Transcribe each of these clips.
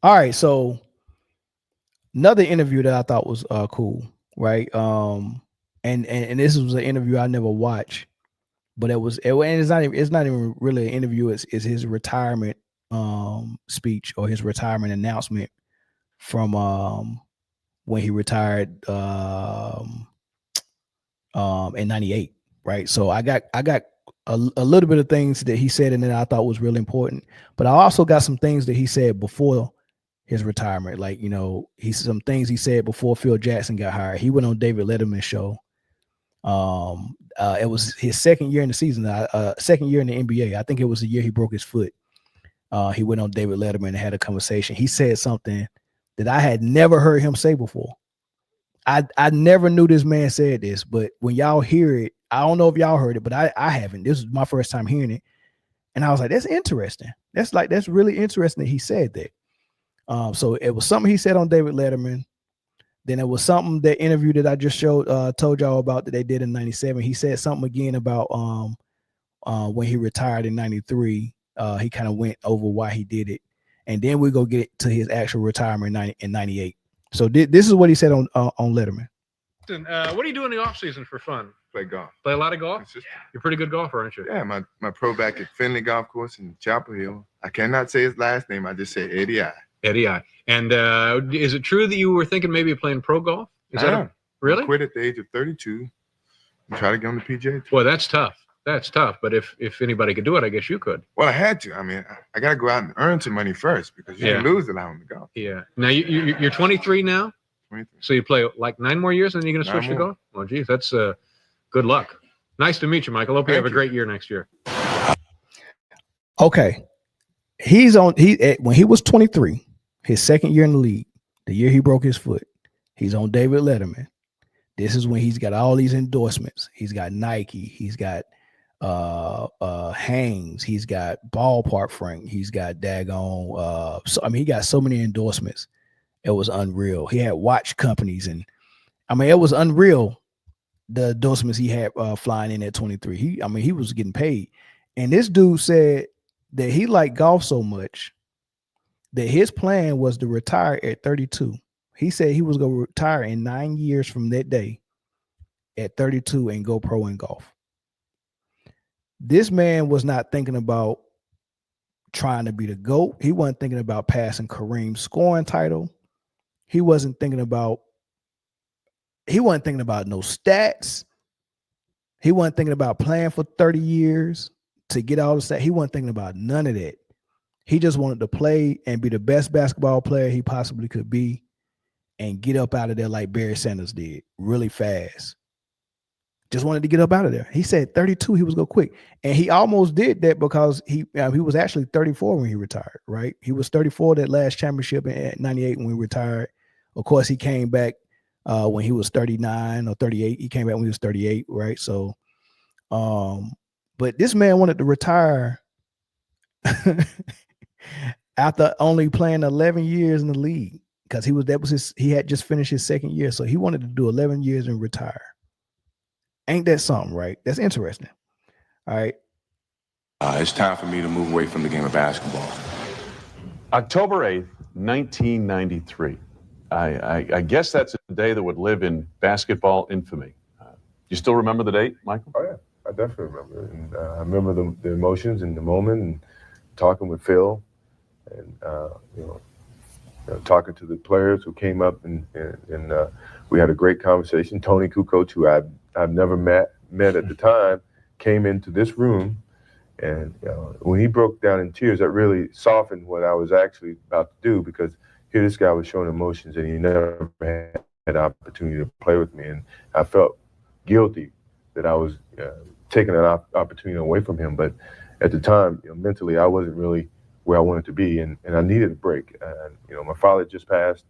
All right, so another interview that I thought was cool, right? And this was an interview I never watched, but and it's not even really an interview. It's his retirement speech or his retirement announcement from when he retired in '98, right? So I got a little bit of things that he said and that I thought was really important, but I also got some things that he said before his retirement, like he's some things he said before Phil Jackson got hired. He went on David Letterman's show. It was his second year in the season, second year in the NBA. I think it was the year he broke his foot. He went on David Letterman and had a conversation. He said something that I had never heard him say before. I never knew this man said this, but when y'all hear it, I don't know if y'all heard it, but I haven't. This is my first time hearing it. And I was like, that's interesting. That's really interesting that he said that. So it was something he said on David Letterman. Then it was something, that interview that I just told y'all about, that they did in '97. He said something again about when he retired in '93. He kind of went over why he did it. And then we go get to his actual retirement in '98. So this is what he said on Letterman. What do you do in the off season for fun? Play golf. Play a lot of golf? You're a pretty good golfer, aren't you? Yeah, my pro back at Finley Golf Course in Chapel Hill. I cannot say his last name. I just say Eddie I. Eddie I. And is it true that you were thinking maybe of playing pro golf? Really? I quit at the age of 32 and try to get on the PGA Tour. Well, that's tough. That's tough. But if anybody could do it, I guess you could. Well, I had to. I mean, I got to go out and earn some money first, because you can lose a lot on the golf. Yeah. Now, you're 23 now? 23. So you play like 9 more years, and then you're going to switch to golf? Oh, geez, that's good luck. Nice to meet you, Michael. Hope you have a great year next year. Okay. When he was 23, his second year in the league, the year he broke his foot, he's on David Letterman. This is when he's got all these endorsements. He's got Nike, he's got Hanes, he's got Ballpark Frank, he's got daggone he got so many endorsements. It was unreal. He had watch companies, and it was unreal, the endorsements he had flying in at 23. He was getting paid. And this dude said that he liked golf so much that his plan was to retire at 32. He said he was going to retire in 9 years from that day at 32 and go pro in golf. This man was not thinking about trying to be the GOAT. He wasn't thinking about passing Kareem's scoring title. He wasn't thinking about no stats. He wasn't thinking about playing for 30 years to get all the stats. He wasn't thinking about none of that. He just wanted to play and be the best basketball player he possibly could be and get up out of there like Barry Sanders did, really fast. Just wanted to get up out of there. He said 32, he was going to quit. And he almost did that, because he was actually 34 when he retired, right? He was 34 that last championship in '98 when he retired. Of course, he came back when he was 39 or 38. He came back when he was 38, right? So, but this man wanted to retire after only playing 11 years in the league, because he had just finished his second year. So he wanted to do 11 years and retire. Ain't that something, right? That's interesting. All right. It's time for me to move away from the game of basketball. October 8th, 1993. I guess that's a day that would live in basketball infamy. You still remember the date, Michael? Oh, yeah. I definitely remember it. And I remember the emotions and the moment, and talking with Phil, and talking to the players who came up, and we had a great conversation. Tony Kukoc, who I've never met at the time, came into this room, and when he broke down in tears, that really softened what I was actually about to do, because here this guy was showing emotions, and he never had the opportunity to play with me, and I felt guilty that I was taking an opportunity away from him. But at the time, mentally, I wasn't really where I wanted to be, and I needed a break. My father just passed.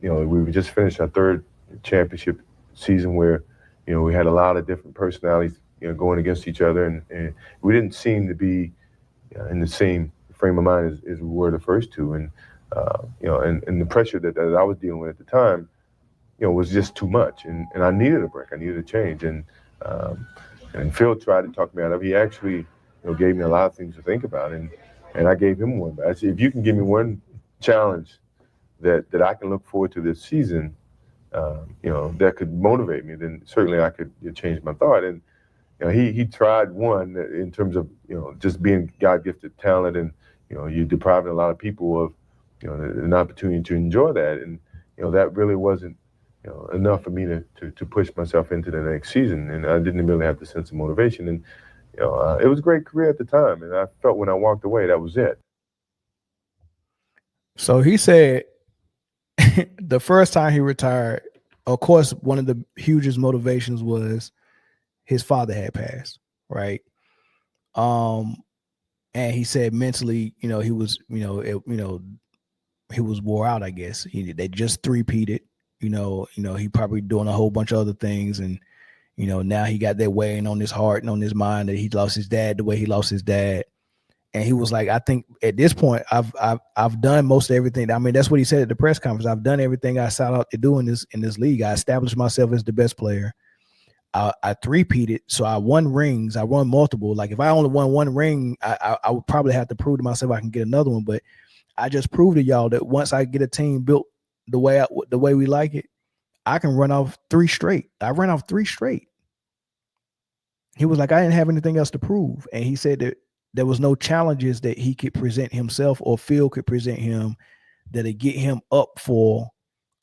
We just finished our third championship season where, we had a lot of different personalities, going against each other, and we didn't seem to be in the same frame of mind as we were the first two. And and the pressure that I was dealing with at the time, was just too much, and I needed a break. I needed a change, and Phil tried to talk me out of it. He actually, gave me a lot of things to think about, and I gave him one. I said, if you can give me one challenge that I can look forward to this season, that could motivate me, then certainly I could change my thought. And he tried one in terms of just being God-gifted talent, and you're depriving a lot of people of an opportunity to enjoy that, and that really wasn't enough for me to push myself into the next season, and I didn't really have the sense of motivation. And it was a great career at the time, and I felt when I walked away that was it. So he said the first time he retired, of course, one of the hugest motivations was his father had passed, right? And he said mentally, he was, he was wore out, I guess. They just three-peated, he probably doing a whole bunch of other things, and now he got that weighing on his heart and on his mind that he lost his dad the way he lost his dad. And he was like, I think at this point, I've done most of everything. I mean, that's what he said at the press conference. I've done everything I set out to do in this league. I established myself as the best player. I three-peated, so I won rings. I won multiple. Like if I only won one ring, I would probably have to prove to myself I can get another one. But I just proved to y'all that once I get a team built the way we like it, I can run off 3 straight. I ran off 3 straight. He was like, I didn't have anything else to prove, and he said that there was no challenges that he could present himself or Phil could present him that'd get him up for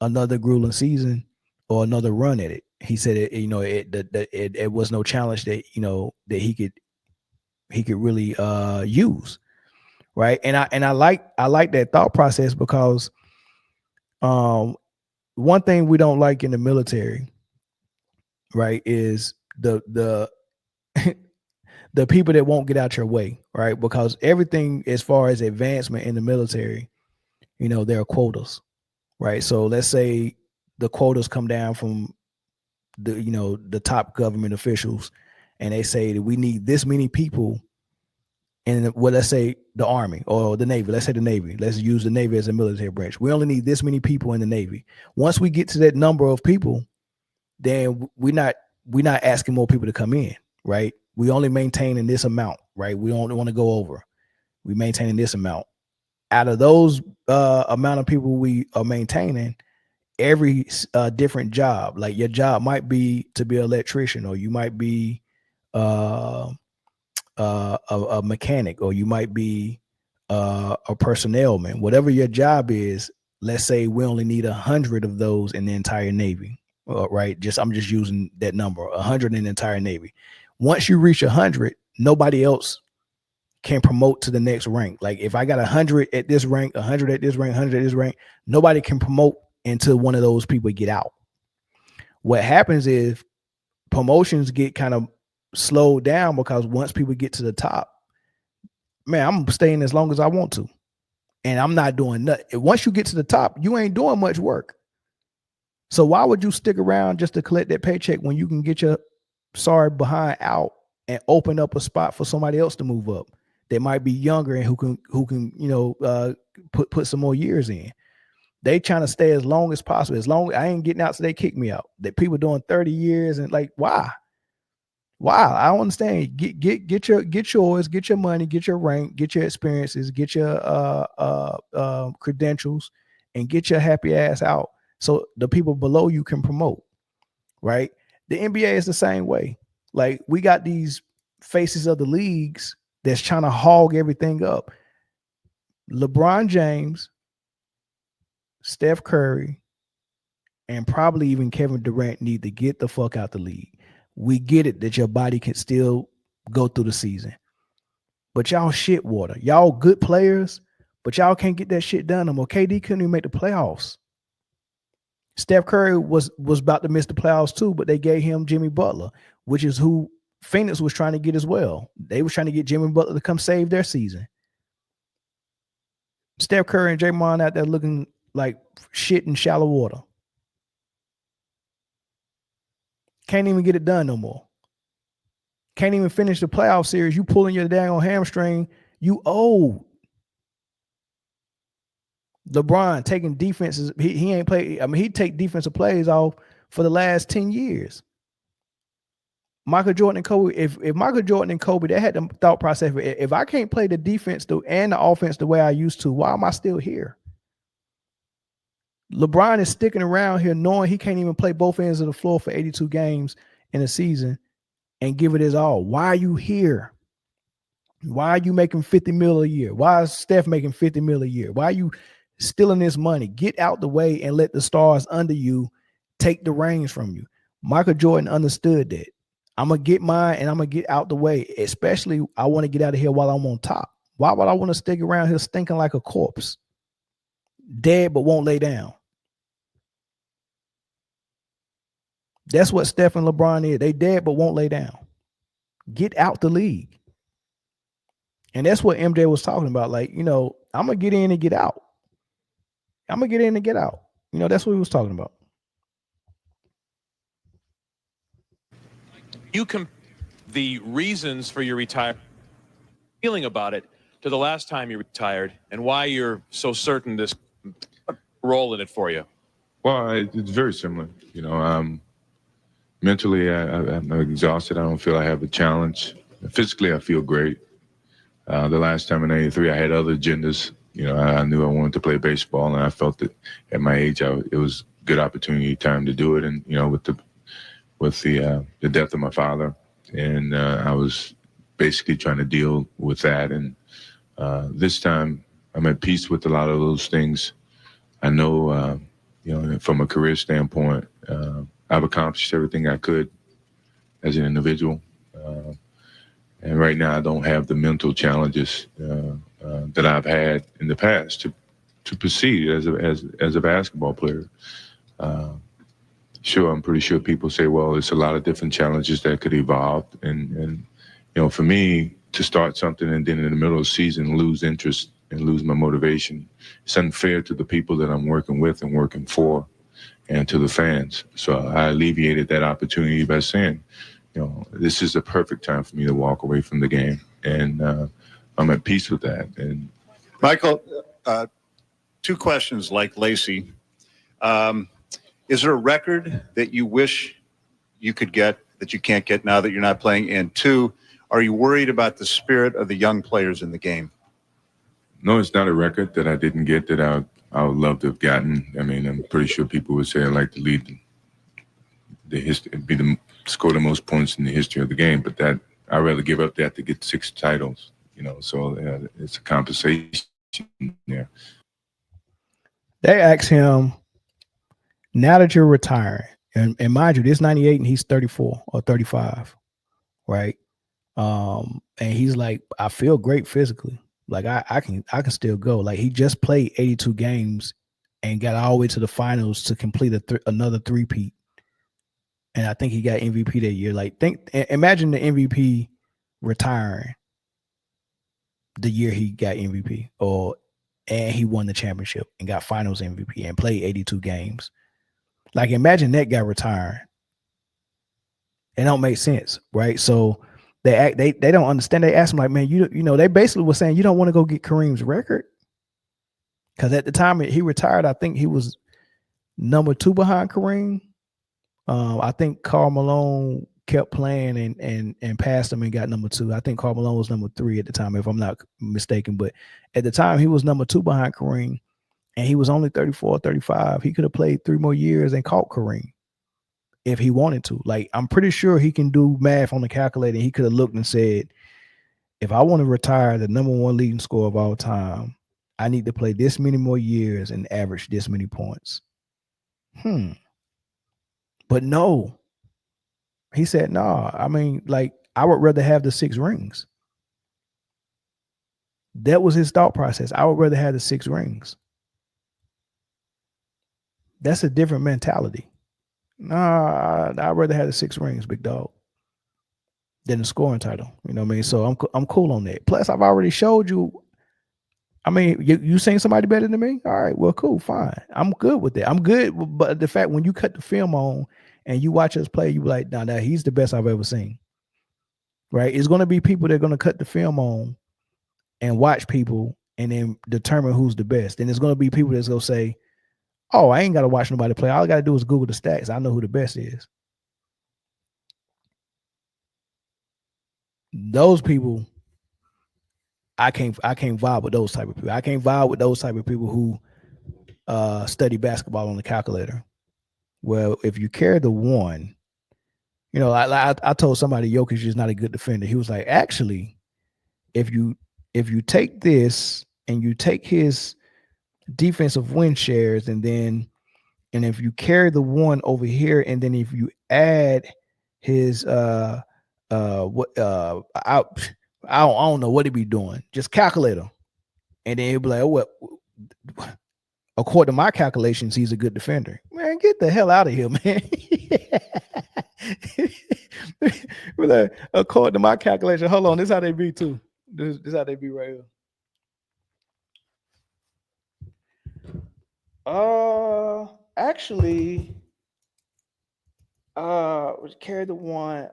another grueling season or another run at it. He said it was no challenge that that he could really use, right? And I like that thought process, because one thing we don't like in the military, right, is the the people that won't get out your way, right? Because everything as far as advancement in the military, there are quotas, right? So let's say the quotas come down from the top government officials, and they say that we need this many people in, let's say the Army or the Navy. Let's say the Navy. Let's use the Navy as a military branch. We only need this many people in the Navy. Once we get to that number of people, then we're not asking more people to come in, right? We only maintaining this amount, right? We don't want to go over. We maintaining this amount. Out of those amount of people we are maintaining, every different job, like your job might be to be an electrician, or you might be a mechanic, or you might be a personnel man. Whatever your job is, let's say we only need 100 of those in the entire Navy, right? I'm just using that number, 100 in the entire Navy. Once you reach 100, nobody else can promote to the next rank. Like if I got 100 at this rank, 100 at this rank, 100 at this rank, nobody can promote until one of those people get out. What happens is promotions get kind of slowed down, because once people get to the top, man, I'm staying as long as I want to, and I'm not doing nothing. Once you get to the top, you ain't doing much work. So why would you stick around just to collect that paycheck when you can get your sorry behind out and open up a spot for somebody else to move up that might be younger and who can put some more years in? They trying to stay as long as possible. As long as I ain't getting out, so they kick me out. That people doing 30 years, and like, why? I don't understand. Get yours, get your money, get your rank, get your experiences, get your credentials, and get your happy ass out, so the people below you can promote, right? The NBA is the same way. Like, we got these faces of the leagues that's trying to hog everything up. LeBron James, Steph Curry, and probably even Kevin Durant need to get the fuck out the league. We get it that your body can still go through the season, but y'all shit water. Y'all good players, but y'all can't get that shit done no more. KD couldn't even make the playoffs. Steph Curry was about to miss the playoffs too, but they gave him Jimmy Butler, which is who Phoenix was trying to get as well. They were trying to get Jimmy Butler to come save their season. Steph Curry and Draymond out there looking like shit in shallow water. Can't even get it done no more. Can't even finish the playoff series. You pulling your dang on hamstring. You old. LeBron taking defenses. He ain't played. I mean, he take defensive plays off for the last 10 years. Michael Jordan and Kobe. If Michael Jordan and Kobe, they had the thought process. If I can't play the defense and the offense the way I used to, why am I still here? LeBron is sticking around here knowing he can't even play both ends of the floor for 82 games in a season and give it his all. Why are you here? Why are you making 50 mil a year? Why is Steph making 50 mil a year? Why are you stealing this money? Get out the way and let the stars under you take the reins from you. Michael Jordan understood that. I'm going to get mine and I'm going to get out the way. Especially, I want to get out of here while I'm on top. Why would I want to stick around here stinking like a corpse? Dead but won't lay down. That's what Steph and LeBron is. They dead but won't lay down. Get out the league. And that's what MJ was talking about. Like, I'm going to get in and get out. I'm going to get in and get out. That's what he was talking about. You the reasons for your retirement, feeling about it, to the last time you retired, and why you're so certain this role in it for you. Well, it's very similar. Mentally, I'm exhausted. I don't feel I have a challenge. Physically, I feel great. The last time in '83, I had other agendas. I knew I wanted to play baseball, and I felt that at my age, it was a good opportunity, time to do it. And with the death of my father, and I was basically trying to deal with that. And this time, I'm at peace with a lot of those things. I know, from a career standpoint, I've accomplished everything I could as an individual. And right now I don't have the mental challenges that I've had in the past to proceed as a basketball player. Sure, I'm pretty sure people say, well, it's a lot of different challenges that could evolve. And for me to start something and then in the middle of the season lose interest and lose my motivation, it's unfair to the people that I'm working with and working for and to the fans. So I alleviated that opportunity by saying, this is the perfect time for me to walk away from the game. And I'm at peace with that. And Michael, two questions like Lacey. Is there a record that you wish you could get that you can't get now that you're not playing? And two, are you worried about the spirit of the young players in the game? No, it's not a record that I didn't get that I would love to have gotten. I mean, I'm pretty sure people would say I'd like to lead the history, score the most points in the history of the game, but that I'd rather give up that to get 6 titles, so it's a compensation there. They asked him, now that you're retiring, and mind you, this 98 and he's 34 or 35, right? And he's like, I feel great physically. Like I can still go. Like he just played 82 games and got all the way to the finals to complete another three-peat. And I think he got MVP that year. Like imagine the MVP retiring the year he got MVP, and he won the championship and got finals MVP and played 82 games. Like imagine that guy retiring. It don't make sense, right? So they don't understand. They asked him like, man, they basically were saying you don't want to go get Kareem's record, because at the time he retired, I think he was number 2 behind Kareem. I think Karl Malone kept playing and passed him and got number 2. I think Karl Malone was number 3 at the time, if I'm not mistaken. But at the time, he was number 2 behind Kareem, and he was only 34, 35. He could have played 3 more years and caught Kareem if he wanted to. Like, I'm pretty sure he can do math on the calculator. He could have looked and said, if I want to retire the number 1 leading scorer of all time, I need to play this many more years and average this many points. But no, he said, no, I mean, like, I would rather have the 6 rings. That was his thought process. I would rather have the 6 rings. That's a different mentality. Nah, I'd rather have the 6 rings, big dog, than the scoring title. You know what I mean? So I'm cool on that. Plus, I've already showed you. I mean, you seen somebody better than me? All right, well, cool, fine. I'm good with that. I'm good, but the fact when you cut the film on and you watch us play, you be like, nah, he's the best I've ever seen. Right? It's going to be people that are going to cut the film on and watch people and then determine who's the best. And it's going to be people that's going to say, oh, I ain't got to watch nobody play. All I got to do is Google the stats. I know who the best is. Those people, I can't vibe with those type of people. I can't vibe with those type of people who study basketball on the calculator. Well, if you carry the 1, you know, I told somebody Jokic is not a good defender. He was like, actually, if you take this and you take his defensive win shares, and if you carry the 1 over here, and then if you add his I don't know what he be doing, just calculate him, and then he'll be like, oh, well, according to my calculations, he's a good defender. Man, get the hell out of here, man. According to my calculation, hold on, this is how they be too. This is how they be right here. Actually, carry the 1,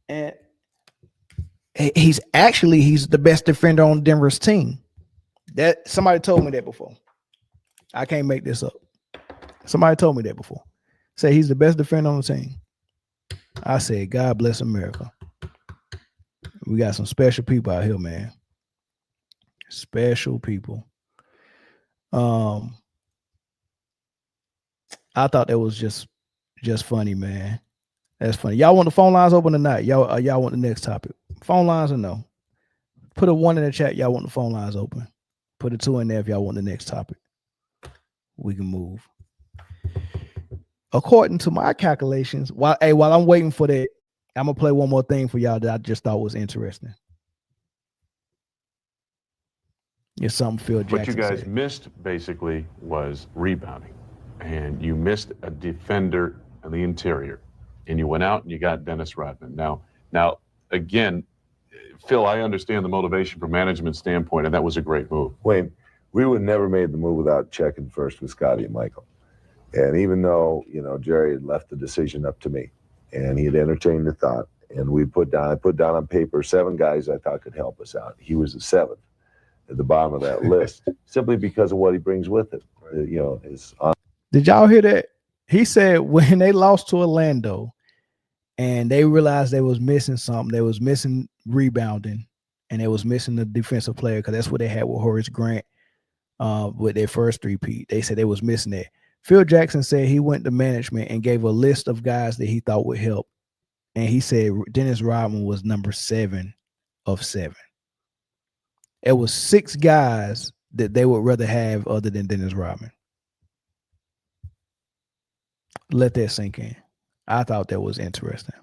and he's the best defender on Denver's team. That somebody told me that before. I can't make this up. Somebody told me that before. Say he's the best defender on the team. I said, God bless America. We got some special people out here, man. Special people. I thought that was just funny, man. That's funny. Y'all want the phone lines open or not? Y'all want the next topic? Phone lines or no? Put a 1 in the chat. Y'all want the phone lines open? Put a 2 in there if y'all want the next topic. We can move. According to my calculations, while I'm waiting for that, I'm gonna play one more thing for y'all that I just thought was interesting. It's something Phil Jackson What you guys said. missed basically was rebounding, and you missed a defender in the interior, and you went out and you got Dennis Rodman. Now again, Phil, I understand the motivation from management standpoint, and that was a great move. Wayne, we would never made the move without checking first with Scotty and Michael. And even though, you know, Jerry had left the decision up to me, and he had entertained the thought, and I put down on paper 7 guys I thought could help us out. He was the 7th at the bottom of that list, simply because of what he brings with it. You know, Did y'all hear that? He said when they lost to Orlando and they realized they was missing something, they was missing rebounding, and they was missing the defensive player, because that's what they had with Horace Grant with their first 3-peat. They said they was missing that. Phil Jackson said he went to management and gave a list of guys that he thought would help. And he said Dennis Rodman was number 7 of 7. It was 6 guys that they would rather have other than Dennis Rodman. Let that sink in. I thought that was interesting.